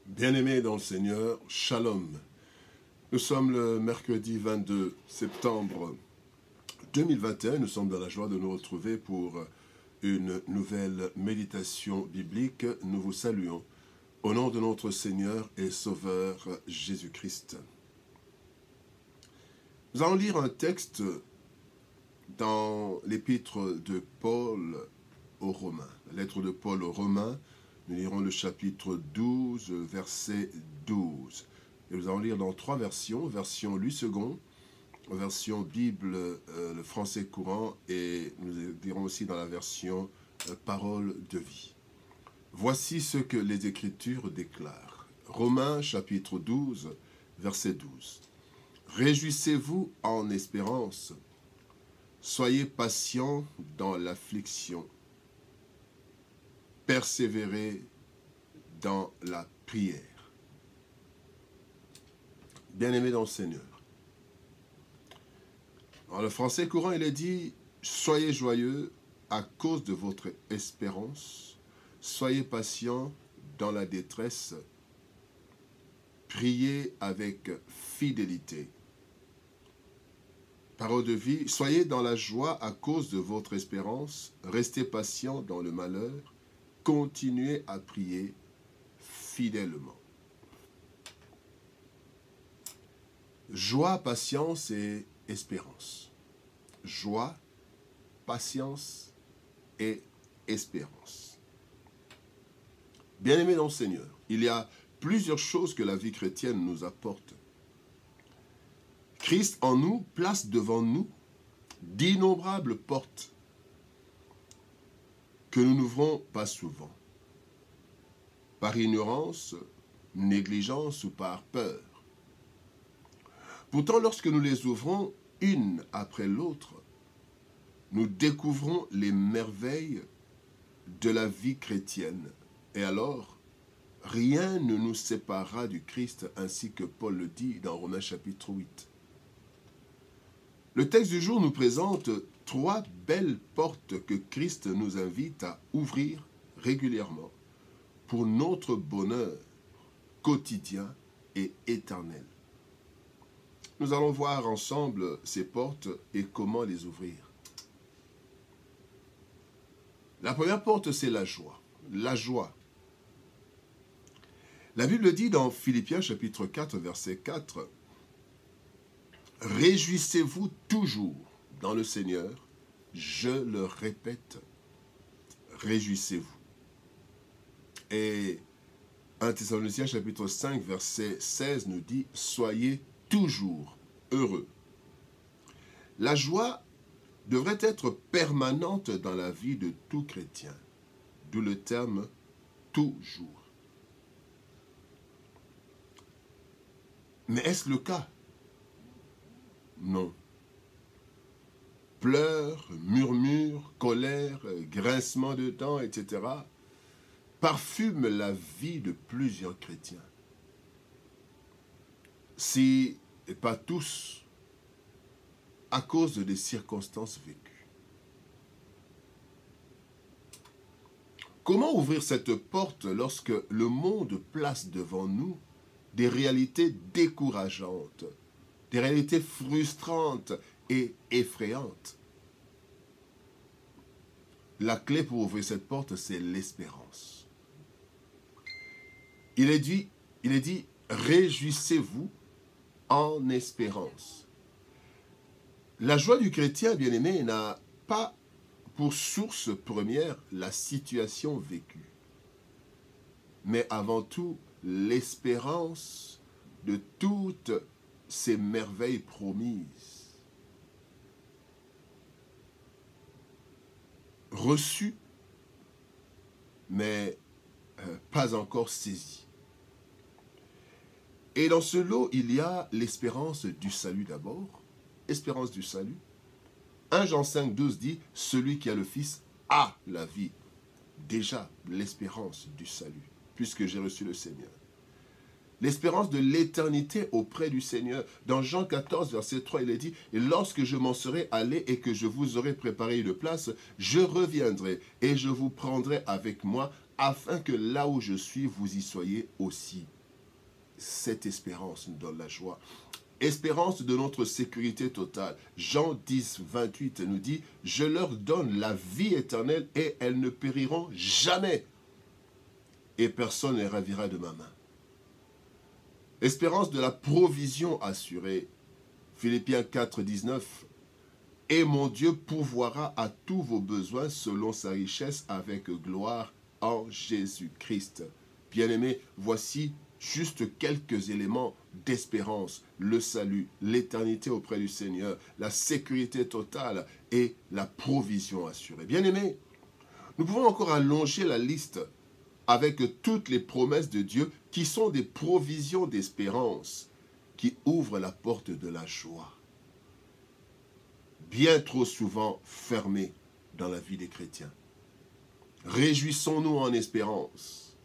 Bien-aimés dans le Seigneur, Shalom. Nous sommes le mercredi 22 septembre 2021. Nous sommes dans la joie de nous retrouver pour une nouvelle méditation biblique. Nous vous saluons au nom de notre Seigneur et Sauveur Jésus-Christ. Nous allons lire un texte dans l'épître de Paul aux Romains. La lettre de Paul aux Romains. Nous lirons le chapitre 12, verset 12. Et nous allons lire dans trois versions, version Louis II, version Bible, le français courant, et nous lirons aussi dans la version Parole de vie. Voici ce que les Écritures déclarent. Romains, chapitre 12, verset 12. Réjouissez-vous en espérance, soyez patients dans l'affliction, persévérer dans la prière. Bien-aimés dans le Seigneur. Dans le français courant, il est dit « Soyez joyeux à cause de votre espérance, soyez patients dans la détresse, priez avec fidélité. » Parole de vie, soyez dans la joie à cause de votre espérance, restez patients dans le malheur, continuez à prier fidèlement. Joie, patience et espérance. Joie, patience et espérance. Bien-aimés dans le Seigneur, il y a plusieurs choses que la vie chrétienne nous apporte. Christ en nous place devant nous d'innombrables portes que nous n'ouvrons pas souvent, par ignorance, négligence ou par peur. Pourtant, lorsque nous les ouvrons une après l'autre, nous découvrons les merveilles de la vie chrétienne. Et alors, rien ne nous séparera du Christ, ainsi que Paul le dit dans Romains chapitre 8. Le texte du jour nous présente trois belles portes que Christ nous invite à ouvrir régulièrement pour notre bonheur quotidien et éternel. Nous allons voir ensemble ces portes et comment les ouvrir. La première porte, c'est la joie. La joie. La Bible dit dans Philippiens chapitre 4, verset 4, « Réjouissez-vous toujours dans le Seigneur, je le répète, réjouissez-vous. » Et 1 Thessaloniciens chapitre 5, verset 16 nous dit « Soyez toujours heureux. » La joie devrait être permanente dans la vie de tout chrétien, d'où le terme « toujours ». Mais est-ce le cas? Non. Pleurs, murmures, colère, grincement de dents, etc. parfument la vie de plusieurs chrétiens. Si, et pas tous, à cause des circonstances vécues. Comment ouvrir cette porte lorsque le monde place devant nous des réalités décourageantes, des réalités frustrantes et effrayantes? La clé pour ouvrir cette porte, c'est l'espérance. Il est dit, réjouissez-vous en espérance. La joie du chrétien, bien-aimé, n'a pas pour source première la situation vécue, mais avant tout l'espérance de toutes ces merveilles promises, reçues, mais pas encore saisies. Et dans ce lot, il y a l'espérance du salut d'abord, espérance du salut. 1 Jean 5, 12 dit, « Celui qui a le Fils a la vie. » Déjà, l'espérance du salut, puisque j'ai reçu le Seigneur. L'espérance de l'éternité auprès du Seigneur. Dans Jean 14, verset 3, il est dit, « Et lorsque je m'en serai allé et que je vous aurai préparé une place, je reviendrai et je vous prendrai avec moi afin que là où je suis, vous y soyez aussi. Cette espérance nous donne la joie. Espérance de notre sécurité totale. Jean 10, 28 nous dit, « Je leur donne la vie éternelle et elles ne périront jamais. Et personne ne les ravira de ma main. » Espérance de la provision assurée. Philippiens 4, 19. « Et mon Dieu pourvoira à tous vos besoins selon sa richesse avec gloire en Jésus-Christ. » Bien-aimés, voici juste quelques éléments d'espérance, le salut, l'éternité auprès du Seigneur, la sécurité totale et la provision assurée. Bien-aimés, nous pouvons encore allonger la liste avec toutes les promesses de Dieu qui sont des provisions d'espérance qui ouvrent la porte de la joie. Bien trop souvent fermée dans la vie des chrétiens. Réjouissons-nous en espérance.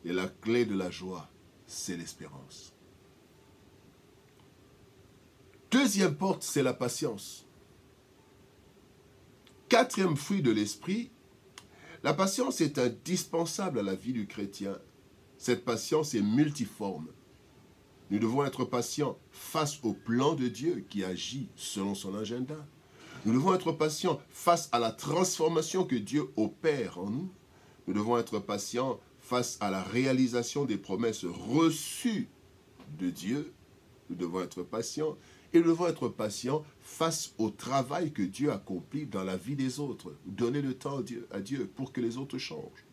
Et la clé de la joie, c'est l'espérance. Deuxième porte, c'est la patience. Quatrième fruit de l'esprit, la patience est indispensable à la vie du chrétien. Cette patience est multiforme. Nous devons être patients face au plan de Dieu qui agit selon son agenda. Nous devons être patients face à la transformation que Dieu opère en nous. Nous devons être patients face à la réalisation des promesses reçues de Dieu. Nous devons être patients et nous devons être patients face au travail que Dieu accomplit dans la vie des autres. Donner le temps à Dieu pour que les autres changent.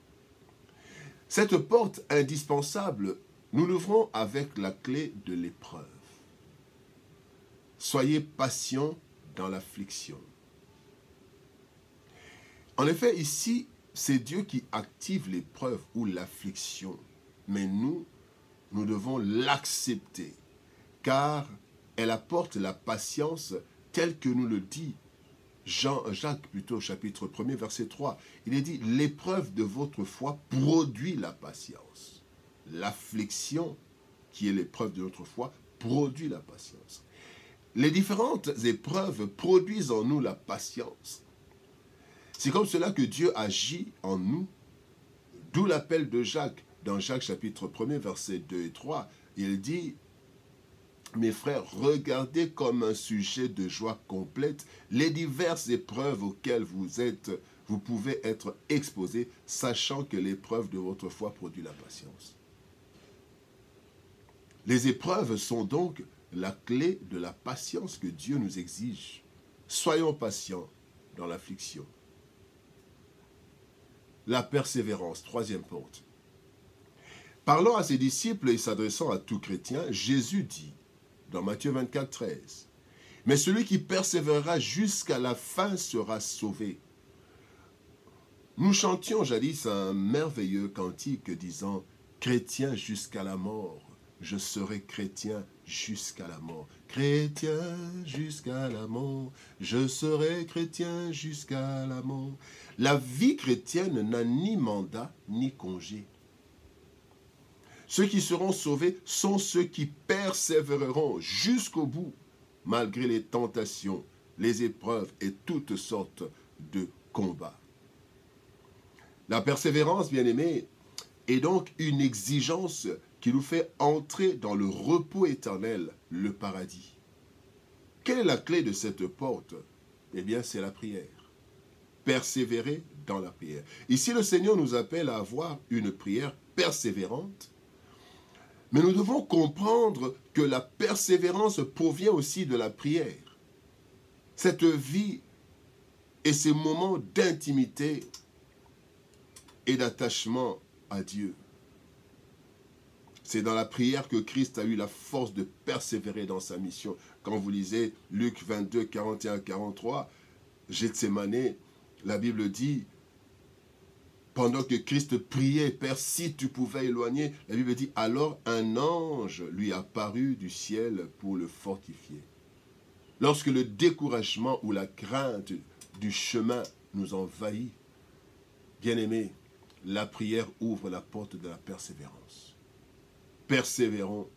Cette porte indispensable, nous l'ouvrons avec la clé de l'épreuve. Soyez patients dans l'affliction. En effet, ici, c'est Dieu qui active l'épreuve ou l'affliction. Mais nous devons l'accepter, car elle apporte la patience telle que nous le dit Jacques, chapitre 1er, verset 3. Il est dit, l'épreuve de votre foi produit la patience. L'affliction, qui est l'épreuve de notre foi, produit la patience. Les différentes épreuves produisent en nous la patience. C'est comme cela que Dieu agit en nous, d'où l'appel de Jacques, dans Jacques chapitre 1er, versets 2 et 3. Il dit, « Mes frères, regardez comme un sujet de joie complète les diverses épreuves auxquelles vous pouvez être exposés, sachant que l'épreuve de votre foi produit la patience. » Les épreuves sont donc la clé de la patience que Dieu nous exige. Soyons patients dans l'affliction. La persévérance, troisième porte. Parlant à ses disciples et s'adressant à tout chrétien, Jésus dit, dans Matthieu 24, 13, « Mais celui qui persévérera jusqu'à la fin sera sauvé. » Nous chantions jadis un merveilleux cantique disant, « Chrétien jusqu'à la mort, je serai chrétien jusqu'à la mort. Chrétien jusqu'à la mort, je serai chrétien jusqu'à la mort. » La vie chrétienne n'a ni mandat ni congé. Ceux qui seront sauvés sont ceux qui persévéreront jusqu'au bout, malgré les tentations, les épreuves et toutes sortes de combats. La persévérance, bien-aimés, est donc une exigence qui nous fait entrer dans le repos éternel, le paradis. Quelle est la clé de cette porte? Eh bien, c'est la prière. Persévérer dans la prière. Ici, le Seigneur nous appelle à avoir une prière persévérante, mais nous devons comprendre que la persévérance provient aussi de la prière. Cette vie et ces moments d'intimité et d'attachement à Dieu. C'est dans la prière que Christ a eu la force de persévérer dans sa mission. Quand vous lisez Luc 22, 41-43, Gethsémanée, la Bible dit, pendant que Christ priait, « Père, si tu pouvais éloigner », la Bible dit, « Alors un ange lui apparut du ciel pour le fortifier. » Lorsque le découragement ou la crainte du chemin nous envahit, bien-aimés, la prière ouvre la porte de la persévérance. Persévérons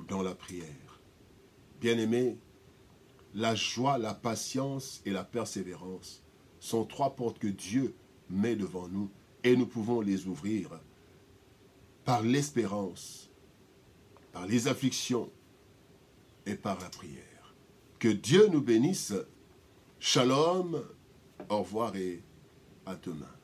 dans la prière. Bien-aimés, la joie, la patience et la persévérance sont trois portes que Dieu met devant nous et nous pouvons les ouvrir par l'espérance, par les afflictions et par la prière. Que Dieu nous bénisse. Shalom, au revoir et à demain.